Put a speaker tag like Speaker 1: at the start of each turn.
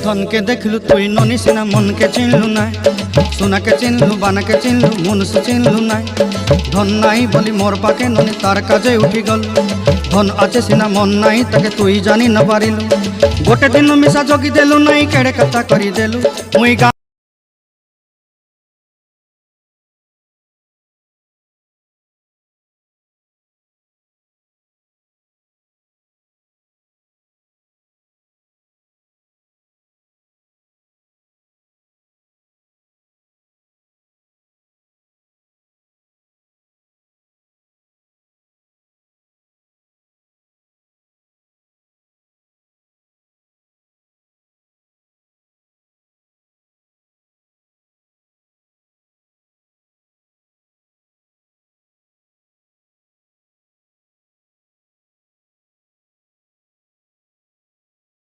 Speaker 1: धन के देखलु तुई ननी सिना मन के चिन्हलु ना सोना के चिन्हलु बाना के चिन्हलु मुनुष चिन्हलु ना धन नाई बोली मोर पाके ननी तार काजे उठी गल धन आचे सिना मन नाई ताके तुई जानी न पारिलु गोटे दिन मिसा जगी देलु नाई केड़े कथा करी देलु मुई